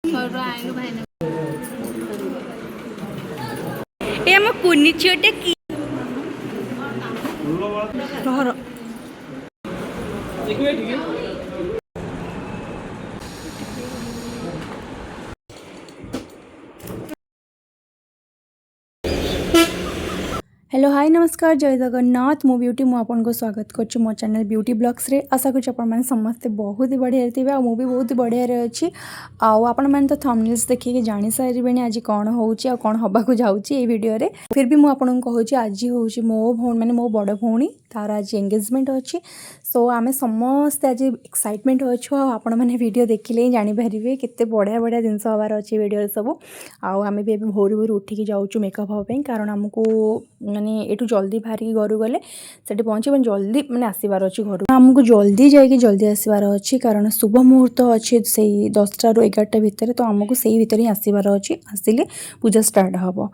ए हम कुनी छियोटे की रह हेलो हाय नमस्कार जय जगन्नाथ मु ब्यूटी मु आपको स्वागत करुँ मो चैनल ब्यूटी ब्लॉग्स रे आशा करुँ आपण समस्ते बहुत ही बढ़िया थे आ भी बहुत बढ़िया अच्छी आपण मैंने तो थंबनेल्स देखिए जानी सारे आज कौन होची कौन हबाकू जाऊँगी वीडियो रे फिर भी मुझे कहूँ आज हूँ मो भौणी मैंने मो बड़ भौणी तार आज एंगेजमेंट अच्छी सो आम समस्ते आज एक्साइटमेंट अच्छु आपण मैंने वीडियो देखिले ही जानीपारे केते बढ़िया बढ़िया जिनस हबार अच्छी वीडियो सब आम भी भोर भोर उठिकी जाऊँ मेकअप हाँपाई कारण आमको माने एठू जल्दी बाहरिकी घर गले सेठी पहुँचे जल्दी माने आसबार अच्छी घर आमको जल्दी जाइए जल्दी आसबार अच्छी कारण शुभ मुहूर्त अच्छे से 10टा ରୁ 11ଟା भितर तो आमको से भितर ही आसबार अच्छी आसिले पूजा स्टार्ट हम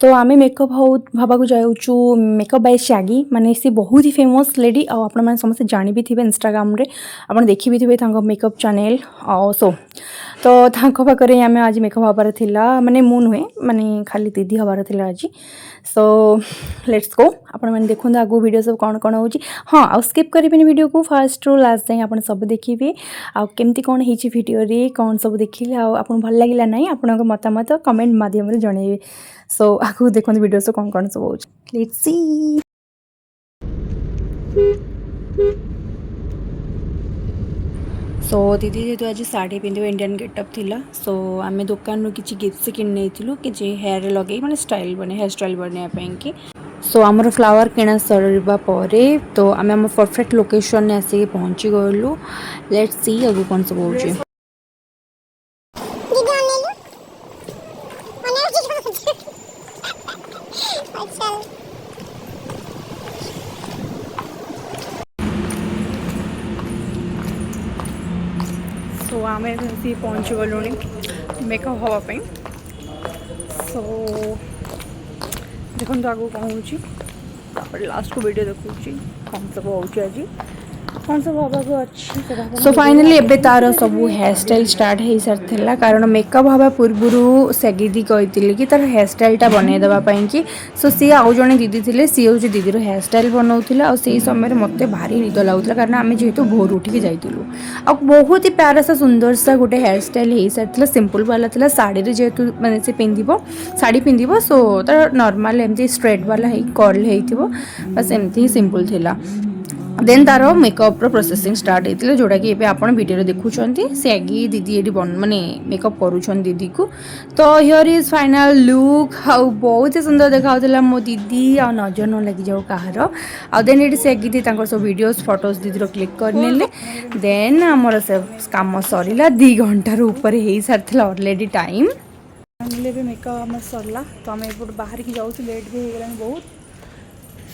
तो आम मेकअप हवा जाऊँ मेकअप बाय शैगी माने सी बहुत ही फेमस लेडी आपण मैंने समस्त जानी भी थे इंस्टाग्राम रे आपण देखी भी थे मेकअप चैनल सो तो पाखे आम आज मेकअप हबार थिला माने मु नुहे माने खाली दीदी हबार थिला आज सो लेट्स गो आपण मैंने देखो आगो वीडियो सब कौन कौन हो हाँ आउ स्किप करेंगे वीडियो को फास्ट रू लास्ट जाए आप सब देखिए आमती कौन होती वीडियो रे कौन सब देखिले आपको भल लगे ना आपण मतामत कमेंट माध्यम जनइबे सो आगो देखो वीडियो सब कौन कौन सब हो लेट्स सी सो दीदी जेहतु आज साड़ी पिंधे इंडियन गेटअप थिला सो आम दुकान किसी गिफ्ट किन नहीं कि हेयर लगे मैंने स्टाइल बने हेयर स्टाइल बनवाई कि सो आमर फ्लावर किणा सरिबा परे तो आम आम परफेक्ट लोकेशन आसिक पहुँची गलु लेट्स सी आगु कौन सब होची सो आम पहुँची गलु मेकअप हाँपाई सो देखो आगू कौन हो लास्ट को वीडियो देखुची कौन सब हो आज कौन सब हवाक अच्छी सो फाइनाली एबे तार सब हेयर स्टाइल स्टार्ट हो सारी कारण मेकअप हवा पूर्व से दीदी कही कि तार हेयर स्टाइल टा बनई देवाई कि सो सी आउ जड़े दीदी थे सी हूँ दीदीर हेयर स्टाइल बनाऊला और से समय मत भारी निद लगुला कारण आम जेहेतु भोर उठिकी जाइलु आ बहुत ही प्यारा सा सुंदर सा गोटे हेयर स्टाइल हो सारी सिंपल वाला था साड़ी जेहेतु मैंने से पिंधिब साड़ी पिंधिब सो तार नॉर्मल एमती स्ट्रेट वाला कर्ल हो बस एमती ही सिंपल थिला देन तार मेकअप प्रोसेसिंग स्टार्ट होता है जोटा कि आपन वीडियो देखुं सैगी दीदी ये माने मेकअप करुछन दीदी को तो here is final look how बहुत ही सुंदर देखा मो दीदी आ नजर न लगी जाओ कहार आ देन ये सैगी दी सब वीडियोस फोटोज दीदी क्लिक करने देन आमर से काम सरला 2 घंटार ऊपर हो सारी ऑलरेडी टाइम मेकअप आम सरला तो आम एपट बाहर की जाऊँ लेट भी हो गला बहुत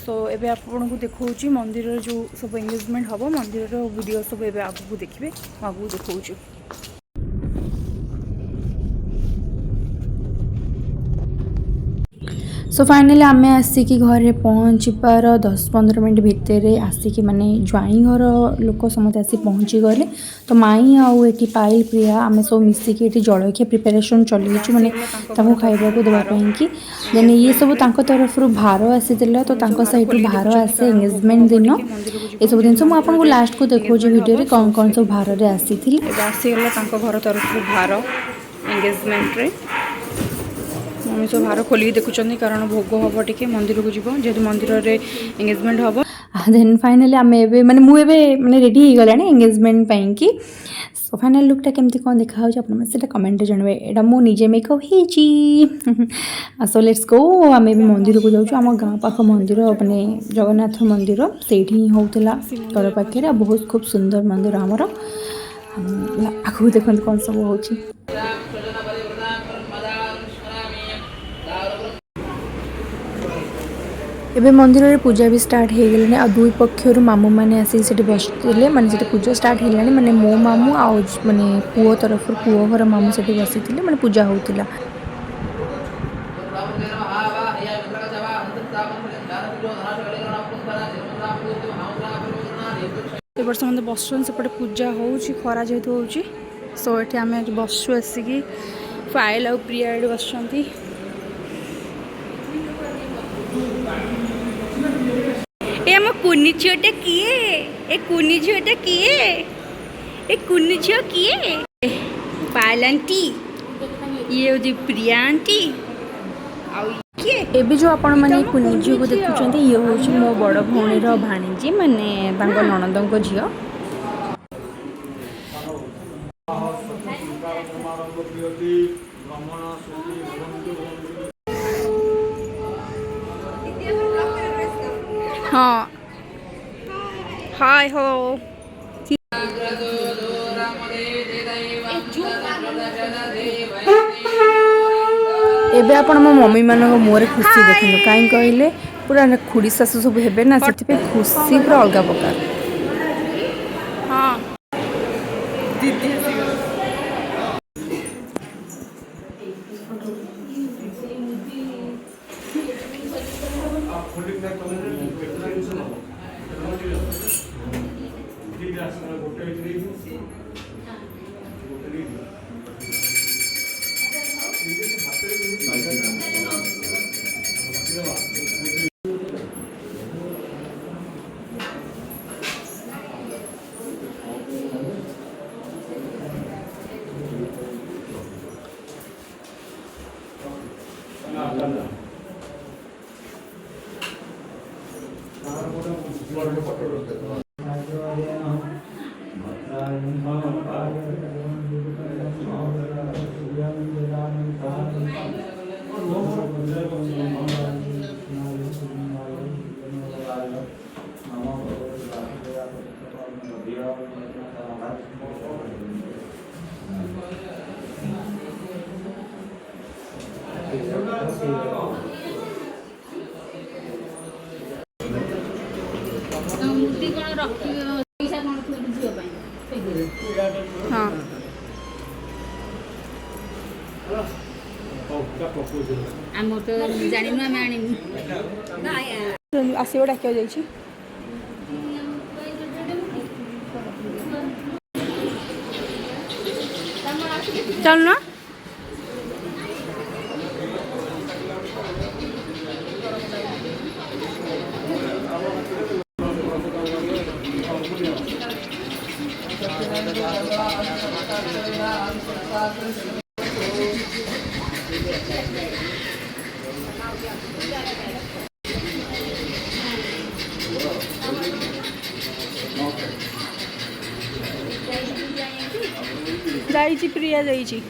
सो एबे आपन को देखौची मंदिर जो सब एंगेजमेंट हम मंदिर वीडियो सब एबे आगु देखिए आगु देखौची सो फाइनाली आम आसिकी घरे पहुँचबार 10-15 मिनट भितर आसिकी माने ज्वाई घर लोक समस्त आसी पहुँची गले तो माई आउ ये पाइल प्रिया आम सब मिसिकी ये जलखिया प्रिपेरेसन चली माने खाइबा को देवाई कि देन ये सब तरफ भार आसी तो सहित भार आसे एंगेजमेंट दिन ये सब जिन मुझे लास्ट को देखो वीडियो कौन कौन सब भार आसी घर तरफ भार एंगेजमेंट रे मम्मी सब भार खोलिक देखुं कारण भोग हम टे मंदिर को जीव जेहतु मंदिर रे एंगेजमेंट हम देन फाइनाली आम ए माने मुझे माने रेडी हो गला एंगेजमेंट पाई कि सो फाइनाल लुकटा केमती कौन देखा आप कमेंट जानवे यहाँ मु निजे मेकअप हो सो लेट्स गो आम ए मंदिर को जाऊँ आम गाँ पाख मंदिर माने जगन्नाथ मंदिर से होता घर पाखे बहुत खूब सुंदर मंदिर आमर आगू देखते कौन सब हो एबे मंदिर रे पूजा भी स्टार्ट हो गलानी आ दुई पक्षर मामू मैंने आसिक से बसते माने पूजा स्टार्ट हो माने मो मामू आ माने पुओ तरफ पुओ घर मामू से बसी माने पूजा होता वर्ष मत बस सेपटे पूजा हो खरा जेहेतु हो सो ये आम आज बसु आसिकी फाइल आउ प्रिया एड बस ए आम कुनी झीटा किए ए कुनी झीटा किए ए कुनी झील किए पायल आंटी ये हूँ प्रिया आंटी एबे जो आपण मैंने कुनी झील को देखुं ये हूँ मो बड़ भौणीर भाणीजी माने नणंद झी हाँ हाय हो एबे आपण मो मम्मी मान मुहर खुशी देखु कहीं कहले पूरा खुड़ी शाशु सब हेबे ना से खुशी पूरा अलग प्रकार हाँ हाँ आम तो जानू आम आनी आसो डाक जा चल ना जाइए प्रिया जाइए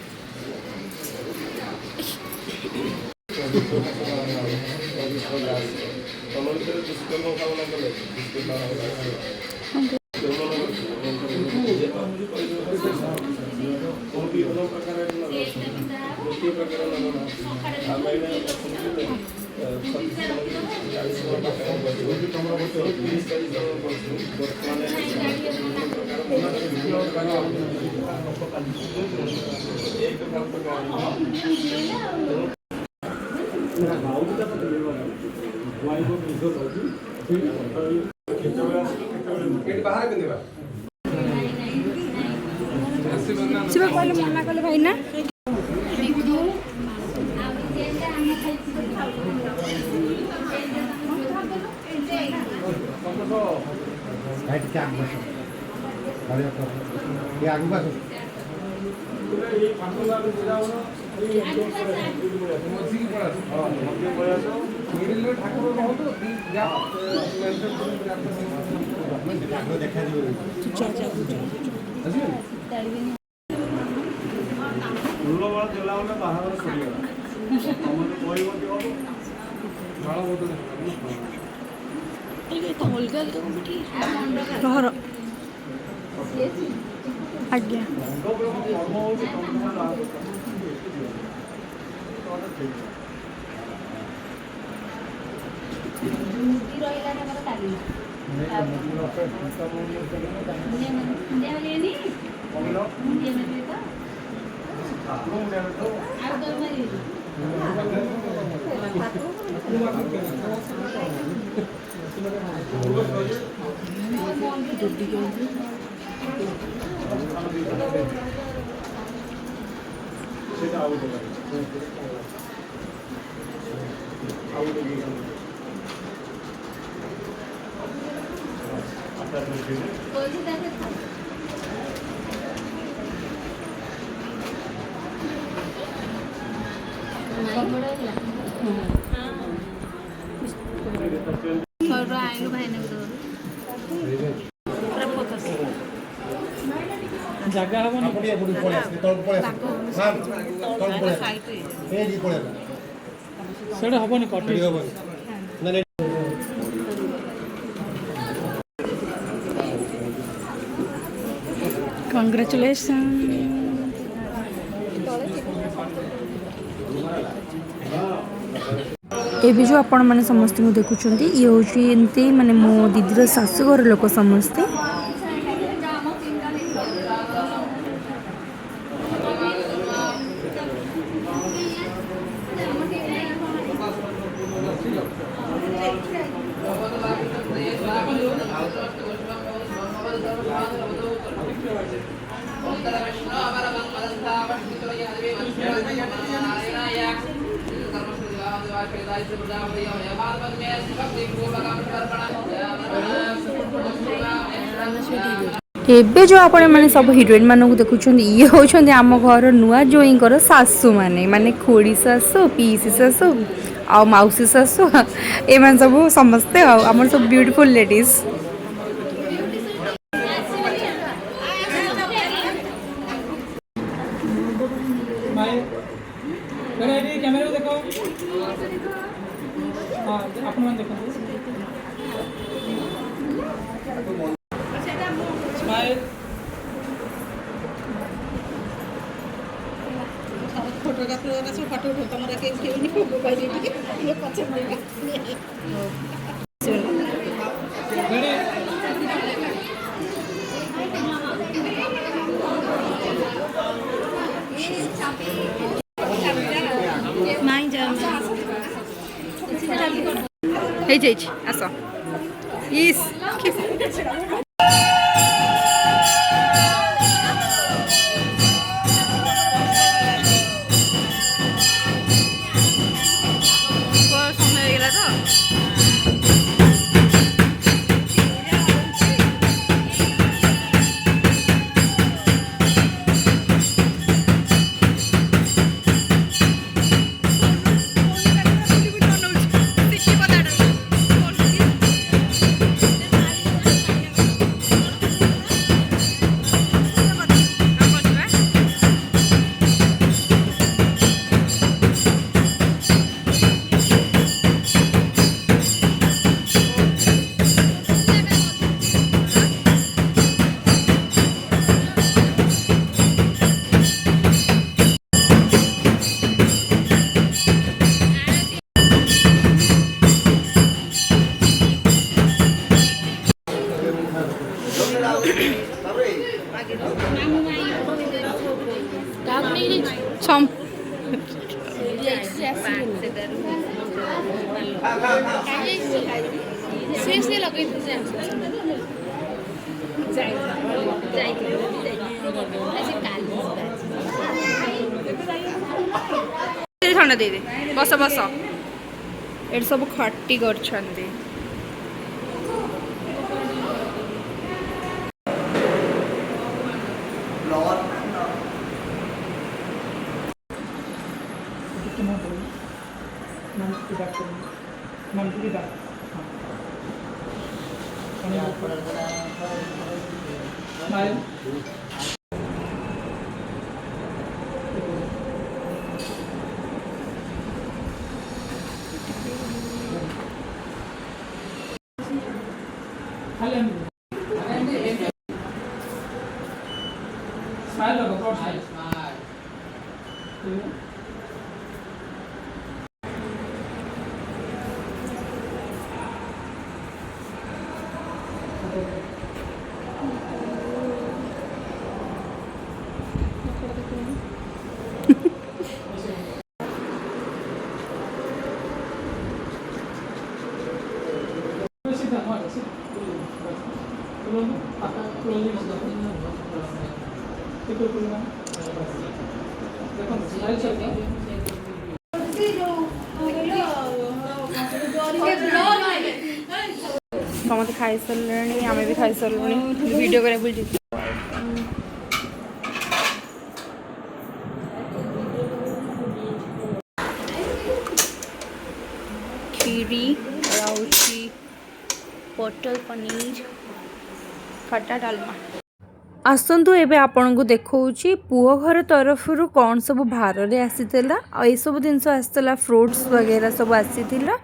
शिव कहले मना कले भाई ना घर आज्ञा आइलु भाई ने ଜାଗା ହବନି ଆପଣ ଏପଟକୁ ପଳେଇ ଆସିଲେ ତଳକୁ ପଳେଇ ଆସିଲେ ତଳକୁ ପଳେଇ ଆସିଲେ ଏଇଠି ପଳେଇ ଆସିଲେ ସେଇଟା ହବନି କଟ ଏଇଠି ହବନି ନା ନାଇଁ କଂଗ୍ରାଚୁଲେସନ୍। ଏବେ ଯେଉଁ ଆପଣମାନେ ସମସ୍ତଙ୍କୁ ଦେଖୁଛନ୍ତି ଇଏ ହେଉଛି ଏମିତି ମାନେ ମୋ ଦିଦିର ଶାଶୁଘର ଲୋକ ସମସ୍ତେ। ଏବେ ଯେଉଁ ଆପଣମାନେ ସବୁ ହିରୋଇନ୍ ମାନଙ୍କୁ ଦେଖୁଛନ୍ତି ଇଏ ହେଉଛନ୍ତି ଆମ ଘର ନୂଆ ଜୋଇଁଙ୍କର ଶାଶୁମାନେ ମାନେ ଖୁଡ଼ି ଶାଶୁ ପିଇସି ଶାଶୁ ଆଉ ମାଉସୀ ଶାଶୁ ଏମାନେ ସବୁ ସମସ୍ତେ ଆଉ ଆମର ସବୁ ବ୍ୟୁଟିଫୁଲ୍ ଲେଡ଼ିଜ୍। ଭାଇ ବେଟା ଏଠି କ୍ୟାମେରା ଦେଖ ହଁ ଆପଣମାନେ ଦେଖନ୍ତୁ ସ୍ମାଇଲ୍ फोटोग्राफर सब फोटो उठो तुम के मोबाइल ये पछे रेडी नहीं जा ହେଇଯାଇଛି ଆସ ଇସ୍ ସମୟ ହେଇଗଲା ତ ଛମ୍ ଥଣ୍ଡା ଦେଇଦେ ବସ ବସ ଏଠି ସବୁ ଖଟି କରୁଛନ୍ତି। स्माइल स्माइल लगो क्रॉस स्माइल देखो साइड चलता समस्त खाई सारे आम भी खाई सारे वीडियो करा बुझे खीरी राउची पटल पनीर खट्टा डालमा आसतु एबे आपन को देखौची पुओ घर तरफ कौन सब भार रे आसीतिला आ ए सब जिनस आसीतिला फ्रूट्स वगैरह सब आसीतिला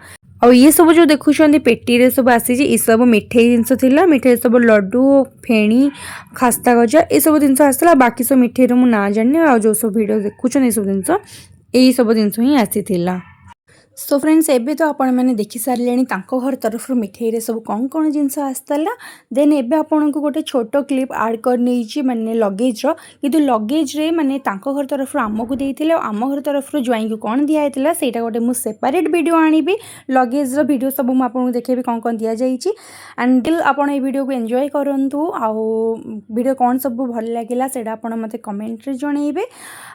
और ये सब जो देखुं पेटी रे सब आसी ये सब मिठाई जिनस थिला मिठाई सब लड्डू फेणी खास्ता गजा ये सब जिनस आसला बाकी सब मिठाई रो मु ना जानि आ जो सब वीडियो देखुछन ये सब जिनस यही सब जिनस ही आसीतिला सो फ्रेंड्स एबे तो आपण मैंने देखि सारे घर तरफ मिठाई रे सब कौन कौन जिनस आसला देन एबे आपण को गोटे छोट क्लिप आड कर नहीं माने लगेज किंतु लगेज रे माने घर तरफ आमको देते आम घर तरफ ज्वाई को कौन दिखाई सेटा गोटे मुझे सेपरेट वीडियो आनिबी लगेज रो वीडियो सब मुझे आपको देखेबी कौन कौन दि जाइए एंड दिल आपण ये वीडियो को एंजॉय करंतु आउ वीडियो कौन सब भल लगिला सेटा आपण मते कमेंट रे जणेबे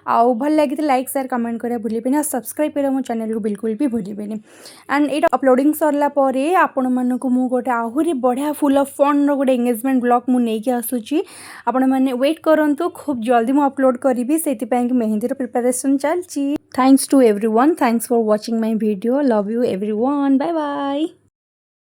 आउ भल लगी लाइक शेयर कमेंट करा भूलिबेनी सब्सक्राइब करा मो चैनल को बिल्कुल भी भूलिबेनी एंड ये अपलोडिंग सरला परे आपण मानकु मु गोटे आहुरी बढ़िया फुल ऑफ फन रो गोटे एंगेजमेंट ब्लॉग मु नेकी आसुची आपण माने वेट करंतु खूब जल्दी मु अपलोड करिवि सेति पय कि मेहंदी रो प्रिपरेशन चलची thanks to everyone thanks for watching my video love you everyone bye bye.